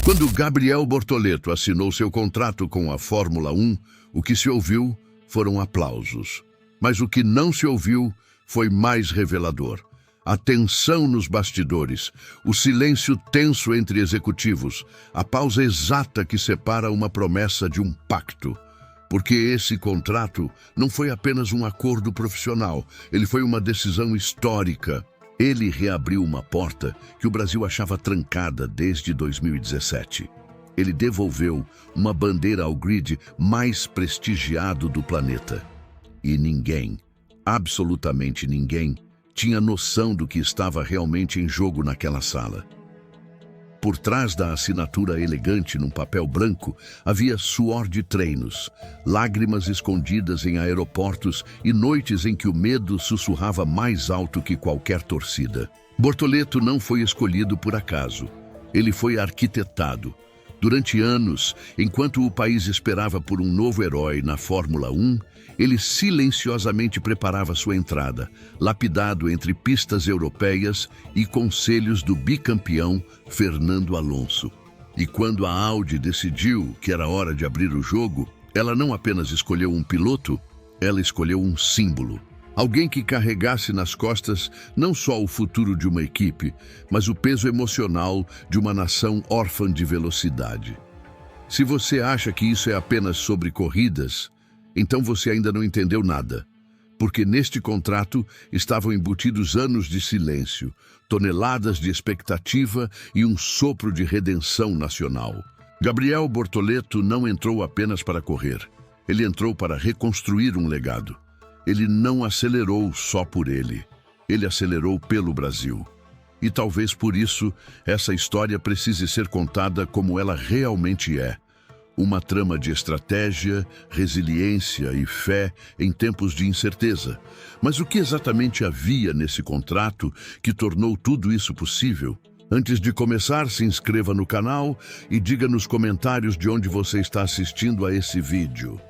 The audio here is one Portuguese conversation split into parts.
Quando Gabriel Bortoleto assinou seu contrato com a Fórmula 1, o que se ouviu foram aplausos. Mas o que não se ouviu foi mais revelador. A tensão nos bastidores, o silêncio tenso entre executivos, a pausa exata que separa uma promessa de um pacto. Porque esse contrato não foi apenas um acordo profissional, ele foi uma decisão histórica. Ele reabriu uma porta que o Brasil achava trancada desde 2017. Ele devolveu uma bandeira ao grid mais prestigiado do planeta. E ninguém, absolutamente ninguém, tinha noção do que estava realmente em jogo naquela sala. Por trás da assinatura elegante num papel branco, havia suor de treinos, lágrimas escondidas em aeroportos e noites em que o medo sussurrava mais alto que qualquer torcida. Bortoleto não foi escolhido por acaso. Ele foi arquitetado. Durante anos, enquanto o país esperava por um novo herói na Fórmula 1, ele silenciosamente preparava sua entrada, lapidado entre pistas europeias e conselhos do bicampeão Fernando Alonso. E quando a Audi decidiu que era hora de abrir o jogo, ela não apenas escolheu um piloto, ela escolheu um símbolo. Alguém que carregasse nas costas não só o futuro de uma equipe, mas o peso emocional de uma nação órfã de velocidade. Se você acha que isso é apenas sobre corridas, então você ainda não entendeu nada. Porque neste contrato estavam embutidos anos de silêncio, toneladas de expectativa e um sopro de redenção nacional. Gabriel Bortoleto não entrou apenas para correr. Ele entrou para reconstruir um legado. Ele não acelerou só por ele. Ele acelerou pelo Brasil. E talvez por isso, essa história precise ser contada como ela realmente é. Uma trama de estratégia, resiliência e fé em tempos de incerteza. Mas o que exatamente havia nesse contrato que tornou tudo isso possível? Antes de começar, se inscreva no canal e diga nos comentários de onde você está assistindo a esse vídeo.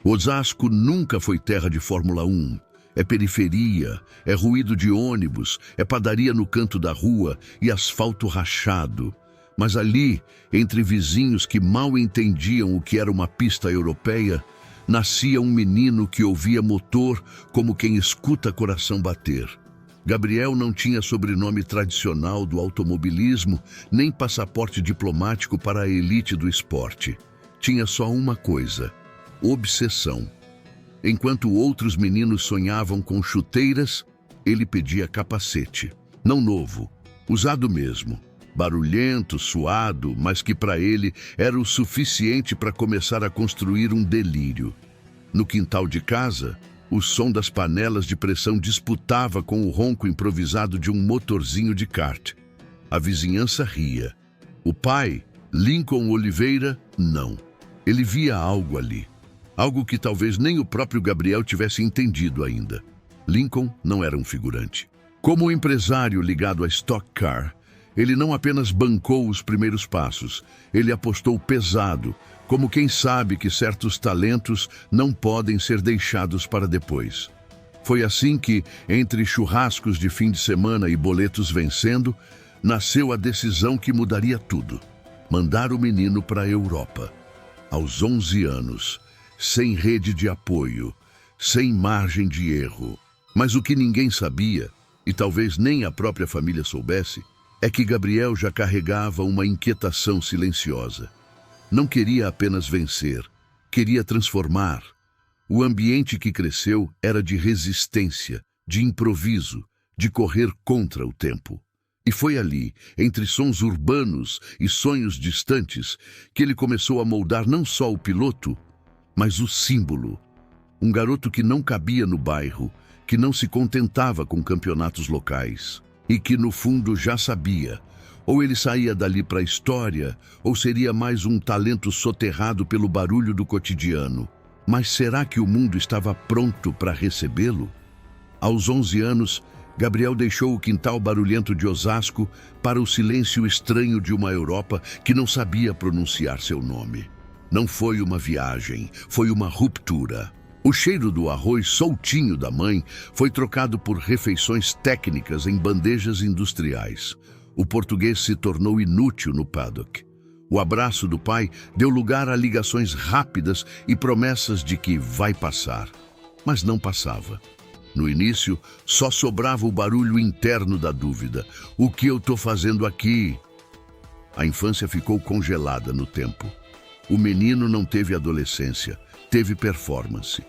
Osasco nunca foi terra de Fórmula 1. É periferia, é ruído de ônibus, é padaria no canto da rua e asfalto rachado. Mas ali, entre vizinhos que mal entendiam o que era uma pista europeia, nascia um menino que ouvia motor como quem escuta coração bater. Gabriel não tinha sobrenome tradicional do automobilismo, nem passaporte diplomático para a elite do esporte. Tinha só uma coisa: obsessão. Enquanto outros meninos sonhavam com chuteiras, ele pedia capacete. Não novo, usado mesmo. Barulhento, suado, mas que para ele era o suficiente para começar a construir um delírio. No quintal de casa, o som das panelas de pressão disputava com o ronco improvisado de um motorzinho de kart. A vizinhança ria. O pai, Lincoln Oliveira, não. Ele via algo ali. Algo que talvez nem o próprio Gabriel tivesse entendido ainda. Lincoln não era um figurante. Como empresário ligado a Stock Car, ele não apenas bancou os primeiros passos, ele apostou pesado, como quem sabe que certos talentos não podem ser deixados para depois. Foi assim que, entre churrascos de fim de semana e boletos vencendo, nasceu a decisão que mudaria tudo: mandar o menino para a Europa. Aos 11 anos, sem rede de apoio, sem margem de erro. Mas o que ninguém sabia, e talvez nem a própria família soubesse, é que Gabriel já carregava uma inquietação silenciosa. Não queria apenas vencer, queria transformar. O ambiente que cresceu era de resistência, de improviso, de correr contra o tempo. E foi ali, entre sons urbanos e sonhos distantes, que ele começou a moldar não só o piloto, mas o símbolo. Um garoto que não cabia no bairro, que não se contentava com campeonatos locais e que, no fundo, já sabia: ou ele saía dali para a história, ou seria mais um talento soterrado pelo barulho do cotidiano. Mas será que o mundo estava pronto para recebê-lo? Aos 11 anos, Gabriel deixou o quintal barulhento de Osasco para o silêncio estranho de uma Europa que não sabia pronunciar seu nome. Não foi uma viagem, foi uma ruptura. O cheiro do arroz soltinho da mãe foi trocado por refeições técnicas em bandejas industriais. O português se tornou inútil no paddock. O abraço do pai deu lugar a ligações rápidas e promessas de que vai passar. Mas não passava. No início, só sobrava o barulho interno da dúvida. O que eu estou fazendo aqui? A infância ficou congelada no tempo. O menino não teve adolescência, teve performance.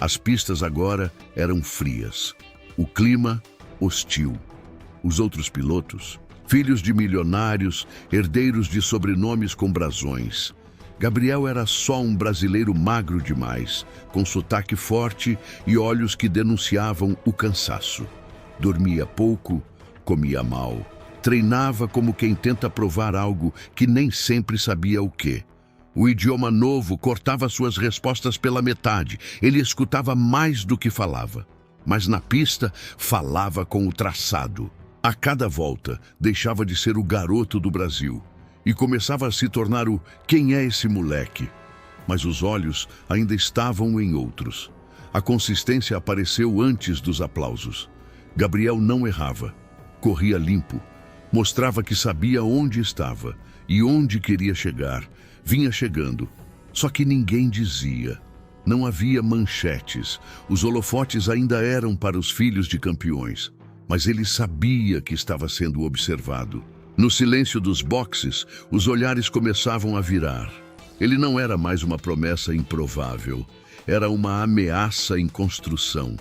As pistas agora eram frias. O clima, hostil. Os outros pilotos, filhos de milionários, herdeiros de sobrenomes com brasões. Gabriel era só um brasileiro magro demais, com sotaque forte e olhos que denunciavam o cansaço. Dormia pouco, comia mal, treinava como quem tenta provar algo que nem sempre sabia o quê. O idioma novo cortava suas respostas pela metade. Ele escutava mais do que falava. Mas na pista, falava com o traçado. A cada volta, deixava de ser o garoto do Brasil e começava a se tornar o "quem é esse moleque?". Mas os olhos ainda estavam em outros. A consistência apareceu antes dos aplausos. Gabriel não errava. Corria limpo. Mostrava que sabia onde estava e onde queria chegar. Vinha chegando. Só que ninguém dizia. Não havia manchetes. Os holofotes ainda eram para os filhos de campeões. Mas ele sabia que estava sendo observado. No silêncio dos boxes, os olhares começavam a virar. Ele não era mais uma promessa improvável. Era uma ameaça em construção.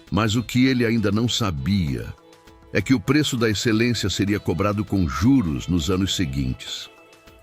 Mas o que ele ainda não sabia é que o preço da excelência seria cobrado com juros nos anos seguintes.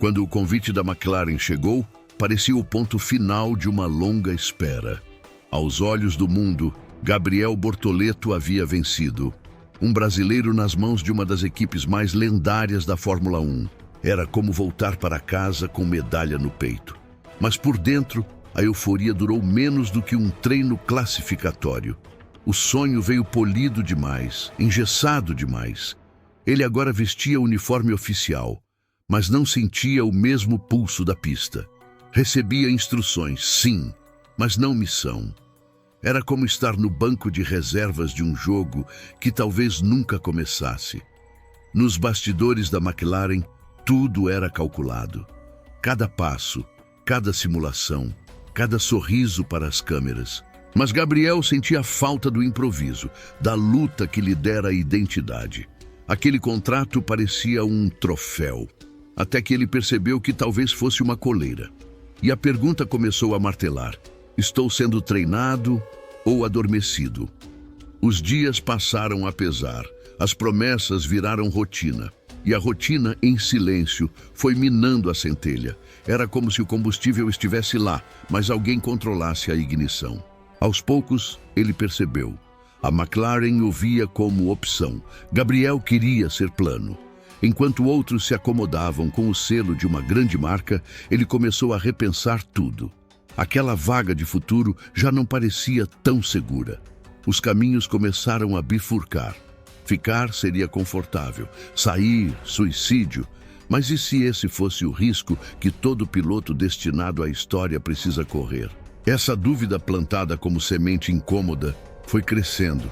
Quando o convite da McLaren chegou, parecia o ponto final de uma longa espera. Aos olhos do mundo, Gabriel Bortoleto havia vencido. Um brasileiro nas mãos de uma das equipes mais lendárias da Fórmula 1. Era como voltar para casa com medalha no peito. Mas por dentro, a euforia durou menos do que um treino classificatório. O sonho veio polido demais, engessado demais. Ele agora vestia o uniforme oficial, mas não sentia o mesmo pulso da pista. Recebia instruções, sim, mas não missão. Era como estar no banco de reservas de um jogo que talvez nunca começasse. Nos bastidores da McLaren, tudo era calculado. Cada passo, cada simulação, cada sorriso para as câmeras. Mas Gabriel sentia a falta do improviso, da luta que lhe dera a identidade. Aquele contrato parecia um troféu, até que ele percebeu que talvez fosse uma coleira. E a pergunta começou a martelar: estou sendo treinado ou adormecido? Os dias passaram a pesar, as promessas viraram rotina. E a rotina, em silêncio, foi minando a centelha. Era como se o combustível estivesse lá, mas alguém controlasse a ignição. Aos poucos, ele percebeu. A McLaren o via como opção. Gabriel queria ser plano. Enquanto outros se acomodavam com o selo de uma grande marca, ele começou a repensar tudo. Aquela vaga de futuro já não parecia tão segura. Os caminhos começaram a bifurcar. Ficar seria confortável, sair, suicídio. Mas e se esse fosse o risco que todo piloto destinado à história precisa correr? Essa dúvida plantada como semente incômoda foi crescendo,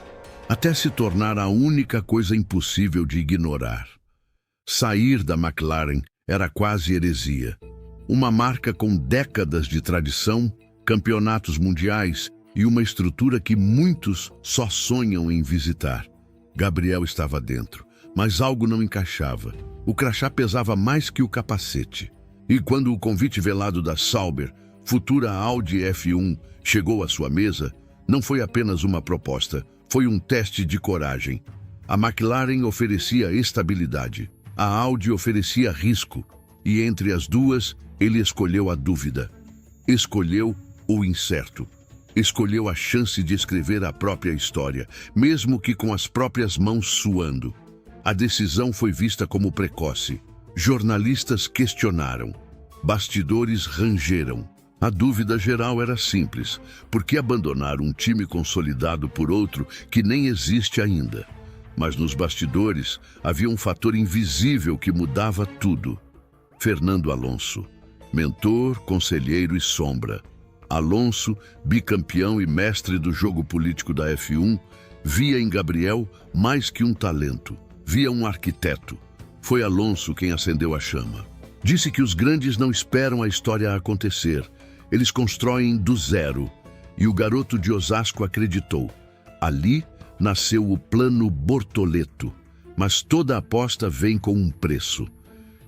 até se tornar a única coisa impossível de ignorar. Sair da McLaren era quase heresia. Uma marca com décadas de tradição, campeonatos mundiais e uma estrutura que muitos só sonham em visitar. Gabriel estava dentro, mas algo não encaixava. O crachá pesava mais que o capacete. E quando o convite velado da Sauber, futura Audi F1, chegou à sua mesa, não foi apenas uma proposta, foi um teste de coragem. A McLaren oferecia estabilidade, a Audi oferecia risco, e entre as duas, ele escolheu a dúvida. Escolheu o incerto. Escolheu a chance de escrever a própria história, mesmo que com as próprias mãos suando. A decisão foi vista como precoce. Jornalistas questionaram. Bastidores rangeram. A dúvida geral era simples: por que abandonar um time consolidado por outro que nem existe ainda? Mas nos bastidores havia um fator invisível que mudava tudo. Fernando Alonso, mentor, conselheiro e sombra. Alonso, bicampeão e mestre do jogo político da F1, via em Gabriel mais que um talento, via um arquiteto. Foi Alonso quem acendeu a chama. Disse que os grandes não esperam a história acontecer, eles constroem do zero. E o garoto de Osasco acreditou. Ali nasceu o Plano Bortoleto, mas toda aposta vem com um preço.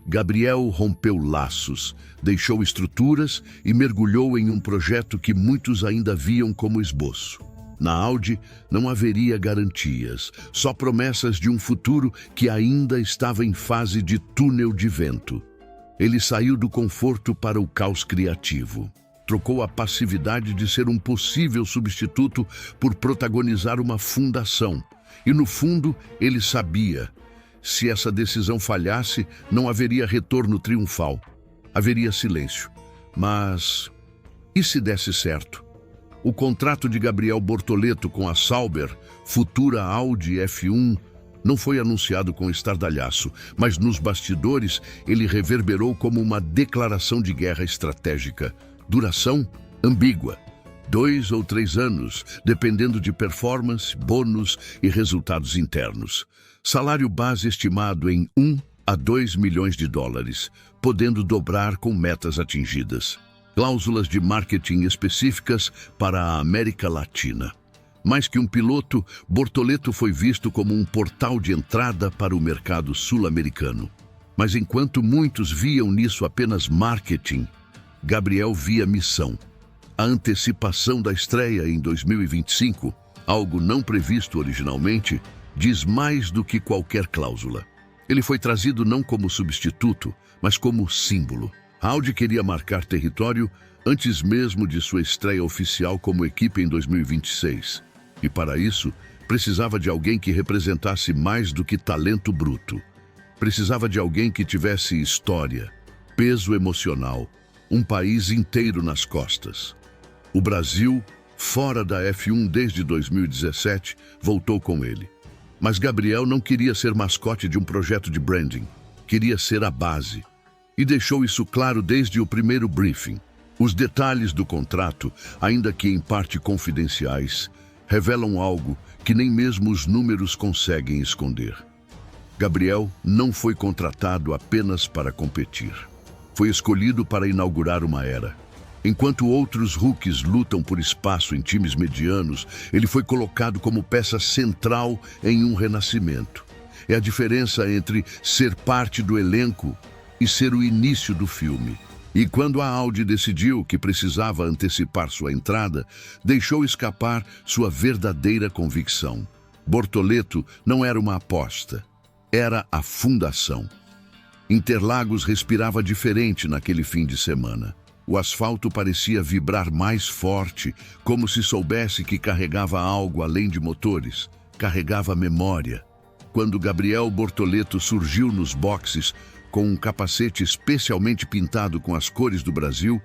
Gabriel rompeu laços, deixou estruturas e mergulhou em um projeto que muitos ainda viam como esboço. Na Audi não haveria garantias, só promessas de um futuro que ainda estava em fase de túnel de vento. Ele saiu do conforto para o caos criativo. Trocou a passividade de ser um possível substituto por protagonizar uma fundação. E no fundo, ele sabia. Se essa decisão falhasse, não haveria retorno triunfal. Haveria silêncio. Mas e se desse certo? O contrato de Gabriel Bortoleto com a Sauber, futura Audi F1, não foi anunciado com estardalhaço, mas nos bastidores ele reverberou como uma declaração de guerra estratégica. Duração ambígua. 2 ou 3 anos, dependendo de performance, bônus e resultados internos. Salário base estimado em 1 a 2 milhões de dólares, podendo dobrar com metas atingidas. Cláusulas de marketing específicas para a América Latina. Mais que um piloto, Bortoleto foi visto como um portal de entrada para o mercado sul-americano. Mas enquanto muitos viam nisso apenas marketing, Gabriel via missão. A antecipação da estreia em 2025, algo não previsto originalmente, diz mais do que qualquer cláusula. Ele foi trazido não como substituto, mas como símbolo. A Audi queria marcar território antes mesmo de sua estreia oficial como equipe em 2026. E para isso, precisava de alguém que representasse mais do que talento bruto. Precisava de alguém que tivesse história, peso emocional, um país inteiro nas costas. O Brasil, fora da F1 desde 2017, voltou com ele. Mas Gabriel não queria ser mascote de um projeto de branding. Queria ser a base. E deixou isso claro desde o primeiro briefing. Os detalhes do contrato, ainda que em parte confidenciais, revelam algo que nem mesmo os números conseguem esconder. Gabriel não foi contratado apenas para competir. Foi escolhido para inaugurar uma era. Enquanto outros rookies lutam por espaço em times medianos, ele foi colocado como peça central em um renascimento. É a diferença entre ser parte do elenco e ser o início do filme. E quando a Audi decidiu que precisava antecipar sua entrada, deixou escapar sua verdadeira convicção. Bortoleto não era uma aposta, era a fundação. Interlagos respirava diferente naquele fim de semana. O asfalto parecia vibrar mais forte, como se soubesse que carregava algo além de motores, carregava memória. Quando Gabriel Bortoleto surgiu nos boxes, com um capacete especialmente pintado com as cores do Brasil,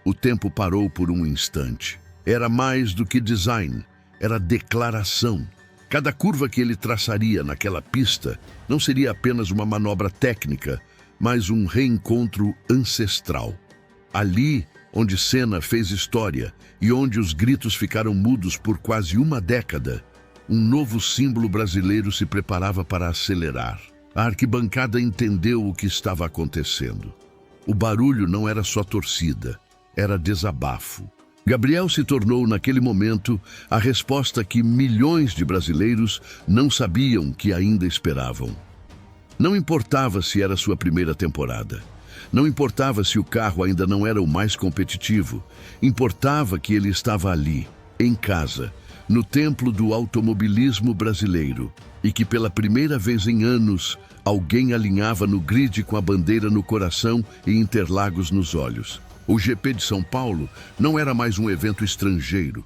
o tempo parou por um instante. Era mais do que design, era declaração. Cada curva que ele traçaria naquela pista não seria apenas uma manobra técnica, mas um reencontro ancestral. Ali, onde Senna fez história e onde os gritos ficaram mudos por quase uma década, um novo símbolo brasileiro se preparava para acelerar. A arquibancada entendeu o que estava acontecendo. O barulho não era só torcida, era desabafo. Gabriel se tornou, naquele momento, a resposta que milhões de brasileiros não sabiam que ainda esperavam. Não importava se era sua primeira temporada. Não importava se o carro ainda não era o mais competitivo. Importava que ele estava ali, em casa, no templo do automobilismo brasileiro, e que pela primeira vez em anos, alguém alinhava no grid com a bandeira no coração e Interlagos nos olhos. O GP de São Paulo não era mais um evento estrangeiro.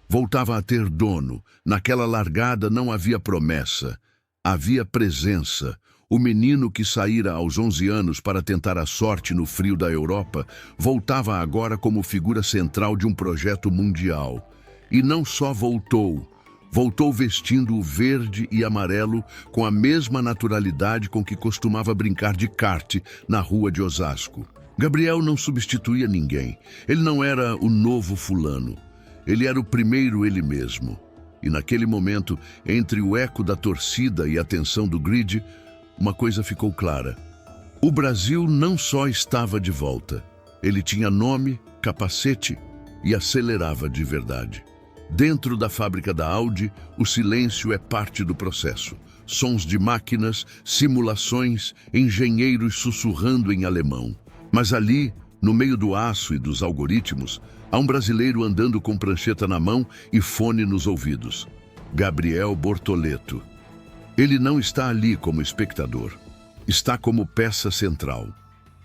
Voltava a ter dono. Naquela largada não havia promessa. Havia presença. O menino que saíra aos 11 anos para tentar a sorte no frio da Europa voltava agora como figura central de um projeto mundial. E não só voltou. Voltou vestindo o verde e amarelo com a mesma naturalidade com que costumava brincar de kart na rua de Osasco. Gabriel não substituía ninguém. Ele não era o novo fulano. Ele era o primeiro ele mesmo. E naquele momento, entre o eco da torcida e a tensão do grid, uma coisa ficou clara. O Brasil não só estava de volta. Ele tinha nome, capacete e acelerava de verdade. Dentro da fábrica da Audi, o silêncio é parte do processo. Sons de máquinas, simulações, engenheiros sussurrando em alemão. Mas ali, no meio do aço e dos algoritmos, há um brasileiro andando com prancheta na mão e fone nos ouvidos. Gabriel Bortoleto. Ele não está ali como espectador. Está como peça central.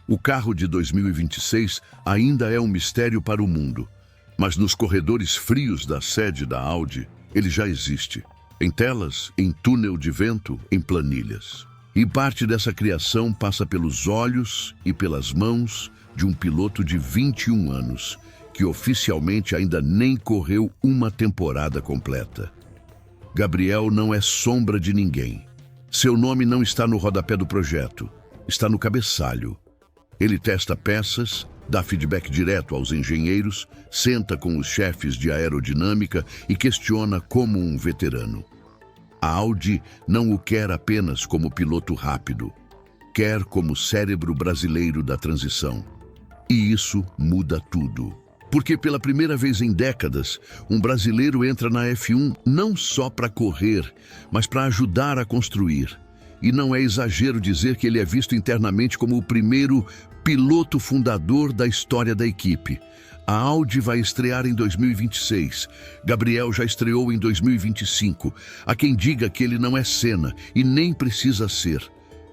O carro de 2026 ainda é um mistério para o mundo. Mas nos corredores frios da sede da Audi, ele já existe. Em telas, em túnel de vento, em planilhas. E parte dessa criação passa pelos olhos e pelas mãos de um piloto de 21 anos, que oficialmente ainda nem correu uma temporada completa. Gabriel não é sombra de ninguém. Seu nome não está no rodapé do projeto, está no cabeçalho. Ele testa peças, dá feedback direto aos engenheiros, senta com os chefes de aerodinâmica e questiona como um veterano. A Audi não o quer apenas como piloto rápido, quer como cérebro brasileiro da transição. E isso muda tudo. Porque pela primeira vez em décadas, um brasileiro entra na F1 não só para correr, mas para ajudar a construir. E não é exagero dizer que ele é visto internamente como o primeiro piloto fundador da história da equipe. A Audi vai estrear em 2026. Gabriel já estreou em 2025. Há quem diga que ele não é Senna, e nem precisa ser.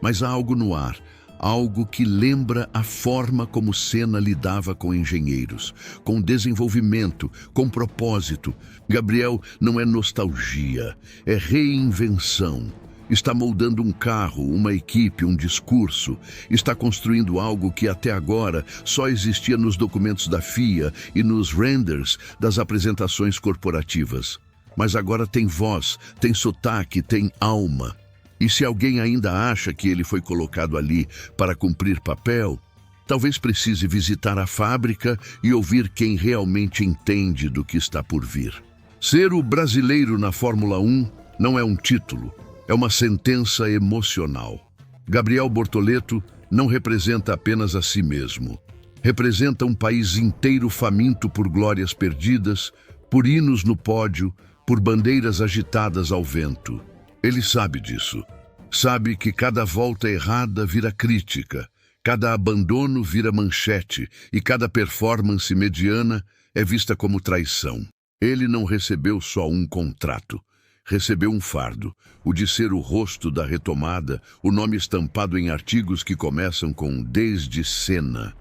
Mas há algo no ar, algo que lembra a forma como Senna lidava com engenheiros, com desenvolvimento, com propósito. Gabriel não é nostalgia, é reinvenção. Está moldando um carro, uma equipe, um discurso. Está construindo algo que até agora só existia nos documentos da FIA e nos renders das apresentações corporativas. Mas agora tem voz, tem sotaque, tem alma. E se alguém ainda acha que ele foi colocado ali para cumprir papel, talvez precise visitar a fábrica e ouvir quem realmente entende do que está por vir. Ser o brasileiro na Fórmula 1 não é um título. É uma sentença emocional. Gabriel Bortoleto não representa apenas a si mesmo. Representa um país inteiro faminto por glórias perdidas, por hinos no pódio, por bandeiras agitadas ao vento. Ele sabe disso. Sabe que cada volta errada vira crítica, cada abandono vira manchete e cada performance mediana é vista como traição. Ele não recebeu só um contrato. Recebeu um fardo, o de ser o rosto da retomada, o nome estampado em artigos que começam com "desde Senna".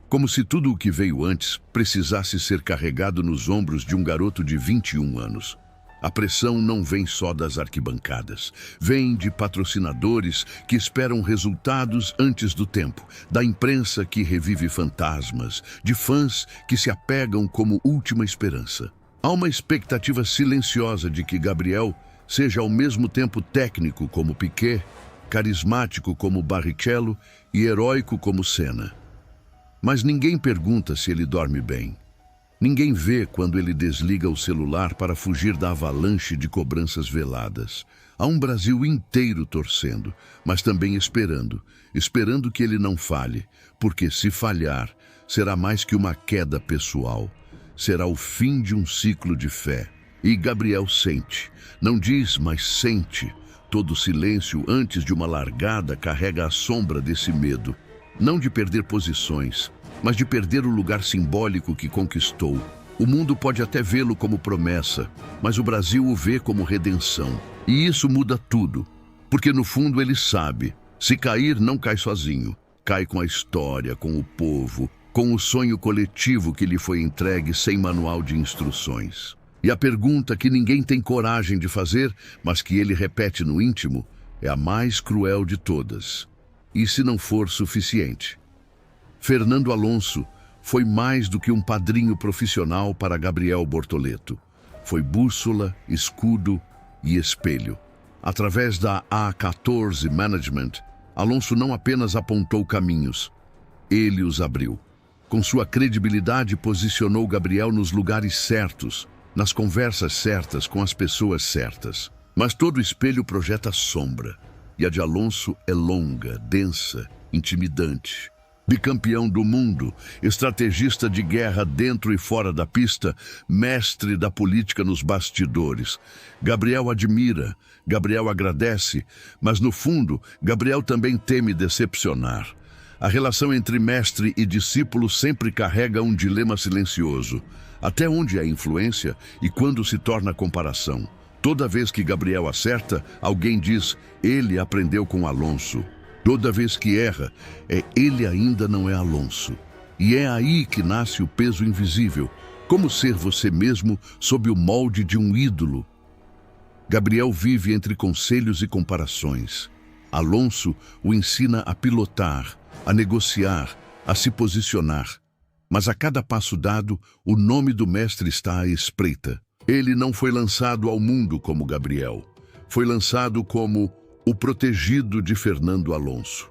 Como se tudo o que veio antes precisasse ser carregado nos ombros de um garoto de 21 anos. A pressão não vem só das arquibancadas, vem de patrocinadores que esperam resultados antes do tempo, da imprensa que revive fantasmas, de fãs que se apegam como última esperança. Há uma expectativa silenciosa de que Gabriel seja ao mesmo tempo técnico como Piquet, carismático como Barrichello e heróico como Senna. Mas ninguém pergunta se ele dorme bem. Ninguém vê quando ele desliga o celular para fugir da avalanche de cobranças veladas. Há um Brasil inteiro torcendo, mas também esperando que ele não falhe, porque se falhar, será mais que uma queda pessoal. Será o fim de um ciclo de fé. E Gabriel sente, não diz, mas sente. Todo silêncio antes de uma largada carrega a sombra desse medo. Não de perder posições, mas de perder o lugar simbólico que conquistou. O mundo pode até vê-lo como promessa, mas o Brasil o vê como redenção. E isso muda tudo, porque no fundo ele sabe, se cair não cai sozinho, cai com a história, com o povo, com o sonho coletivo que lhe foi entregue sem manual de instruções. E a pergunta que ninguém tem coragem de fazer, mas que ele repete no íntimo, é a mais cruel de todas. E se não for suficiente? Fernando Alonso foi mais do que um padrinho profissional para Gabriel Bortoleto. Foi bússola, escudo e espelho. Através da A14 Management, Alonso não apenas apontou caminhos, ele os abriu. Com sua credibilidade, posicionou Gabriel nos lugares certos, nas conversas certas, com as pessoas certas. Mas todo espelho projeta sombra, e a de Alonso é longa, densa, intimidante. Bicampeão do mundo, estrategista de guerra dentro e fora da pista, mestre da política nos bastidores. Gabriel admira, Gabriel agradece, mas no fundo, Gabriel também teme decepcionar. A relação entre mestre e discípulo sempre carrega um dilema silencioso. Até onde é influência e quando se torna comparação? Toda vez que Gabriel acerta, alguém diz, ele aprendeu com Alonso. Toda vez que erra, ele ainda não é Alonso. E é aí que nasce o peso invisível. Como ser você mesmo sob o molde de um ídolo? Gabriel vive entre conselhos e comparações. Alonso o ensina a pilotar, a negociar, a se posicionar. Mas a cada passo dado, o nome do mestre está à espreita. Ele não foi lançado ao mundo como Gabriel. Foi lançado como o protegido de Fernando Alonso.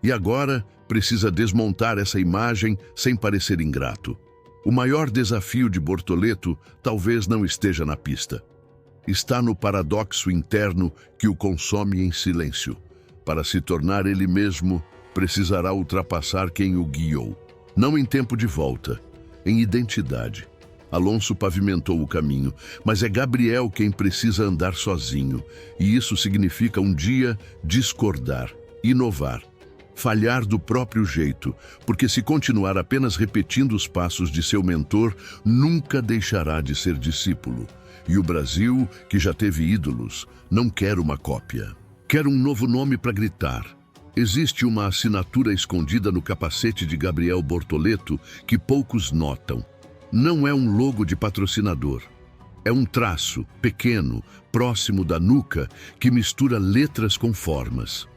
E agora precisa desmontar essa imagem sem parecer ingrato. O maior desafio de Bortoleto talvez não esteja na pista. Está no paradoxo interno que o consome em silêncio. Para se tornar ele mesmo, precisará ultrapassar quem o guiou. Não em tempo de volta, em identidade. Alonso pavimentou o caminho, mas é Gabriel quem precisa andar sozinho. E isso significa um dia discordar, inovar, falhar do próprio jeito, porque se continuar apenas repetindo os passos de seu mentor, nunca deixará de ser discípulo. E o Brasil, que já teve ídolos, não quer uma cópia. Quer um novo nome para gritar. Existe uma assinatura escondida no capacete de Gabriel Bortoleto que poucos notam. Não é um logo de patrocinador. É um traço, pequeno, próximo da nuca, que mistura letras com formas.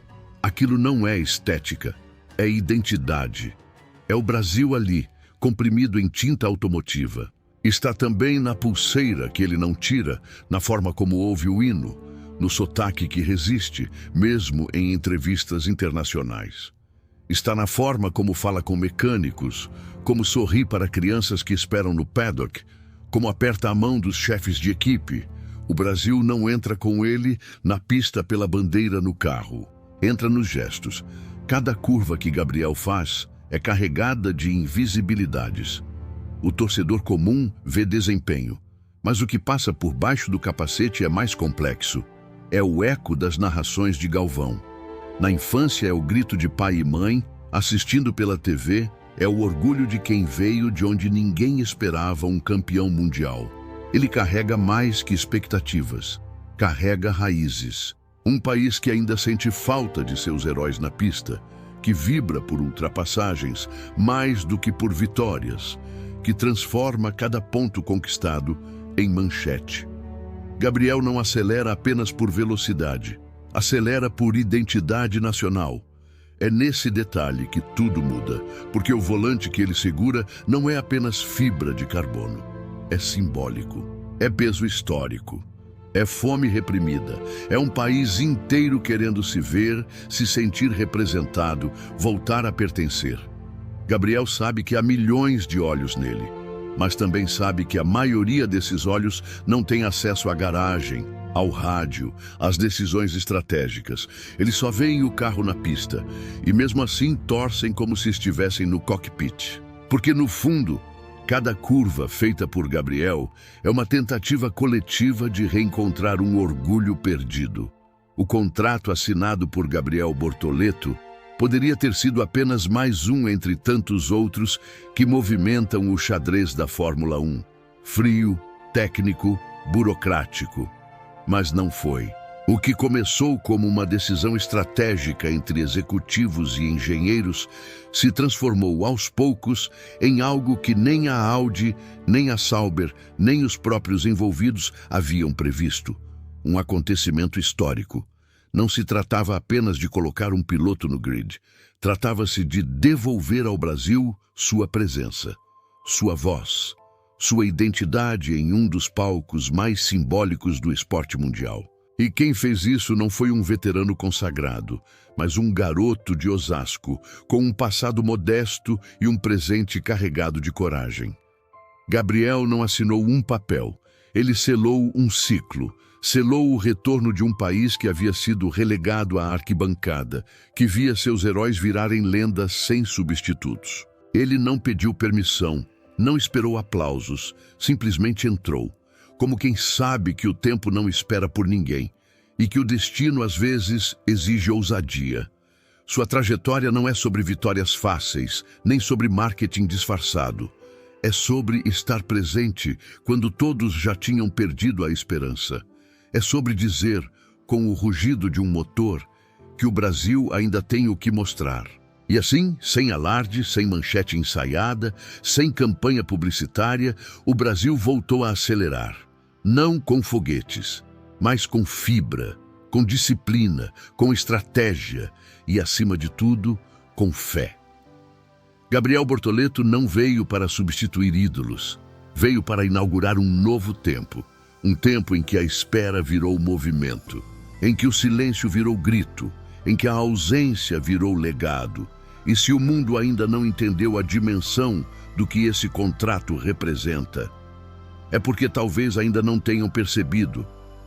Aquilo não é estética, é identidade. É o Brasil ali, comprimido em tinta automotiva. Está também na pulseira que ele não tira, na forma como ouve o hino, no sotaque que resiste, mesmo em entrevistas internacionais. Está na forma como fala com mecânicos, como sorri para crianças que esperam no paddock, como aperta a mão dos chefes de equipe. O Brasil não entra com ele na pista pela bandeira no carro. Entra nos gestos. Cada curva que Gabriel faz é carregada de invisibilidades. O torcedor comum vê desempenho, mas o que passa por baixo do capacete é mais complexo. É o eco das narrações de Galvão. Na infância é o grito de pai e mãe, assistindo pela TV, é o orgulho de quem veio de onde ninguém esperava um campeão mundial. Ele carrega mais que expectativas, carrega raízes. Um país que ainda sente falta de seus heróis na pista, que vibra por ultrapassagens mais do que por vitórias, que transforma cada ponto conquistado em manchete. Gabriel não acelera apenas por velocidade, acelera por identidade nacional. É nesse detalhe que tudo muda, porque o volante que ele segura não é apenas fibra de carbono. É simbólico, é peso histórico, é fome reprimida, é um país inteiro querendo se ver, se sentir representado, voltar a pertencer. Gabriel sabe que há milhões de olhos nele, mas também sabe que a maioria desses olhos não tem acesso à garagem, ao rádio, às decisões estratégicas. Eles só veem o carro na pista e mesmo assim torcem como se estivessem no cockpit. Porque no fundo, cada curva feita por Gabriel é uma tentativa coletiva de reencontrar um orgulho perdido. O contrato assinado por Gabriel Bortoleto poderia ter sido apenas mais um entre tantos outros que movimentam o xadrez da Fórmula 1. Frio, técnico, burocrático. Mas não foi. O que começou como uma decisão estratégica entre executivos e engenheiros se transformou aos poucos em algo que nem a Audi, nem a Sauber, nem os próprios envolvidos haviam previsto. Um acontecimento histórico. Não se tratava apenas de colocar um piloto no grid. Tratava-se de devolver ao Brasil sua presença, sua voz, sua identidade em um dos palcos mais simbólicos do esporte mundial. E quem fez isso não foi um veterano consagrado, mas um garoto de Osasco, com um passado modesto e um presente carregado de coragem. Gabriel não assinou um papel, ele selou um ciclo, selou o retorno de um país que havia sido relegado à arquibancada, que via seus heróis virarem lendas sem substitutos. Ele não pediu permissão, não esperou aplausos, simplesmente entrou, como quem sabe que o tempo não espera por ninguém e que o destino às vezes exige ousadia. Sua trajetória não é sobre vitórias fáceis, nem sobre marketing disfarçado. É sobre estar presente quando todos já tinham perdido a esperança. É sobre dizer, com o rugido de um motor, que o Brasil ainda tem o que mostrar. E assim, sem alarde, sem manchete ensaiada, sem campanha publicitária, o Brasil voltou a acelerar. Não com foguetes, mas com fibra, com disciplina, com estratégia e, acima de tudo, com fé. Gabriel Bortoleto não veio para substituir ídolos, veio para inaugurar um novo tempo. Um tempo em que a espera virou movimento, em que o silêncio virou grito, em que a ausência virou legado. E se o mundo ainda não entendeu a dimensão do que esse contrato representa, é porque talvez ainda não tenham percebido.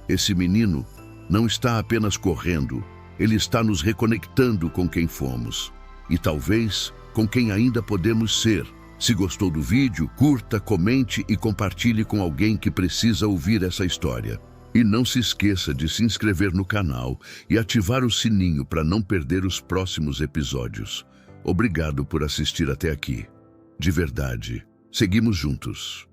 Esse menino não está apenas correndo, ele está nos reconectando com quem fomos. E talvez com quem ainda podemos ser. Se gostou do vídeo, curta, comente e compartilhe com alguém que precisa ouvir essa história. E não se esqueça de se inscrever no canal e ativar o sininho para não perder os próximos episódios. Obrigado por assistir até aqui. De verdade, seguimos juntos.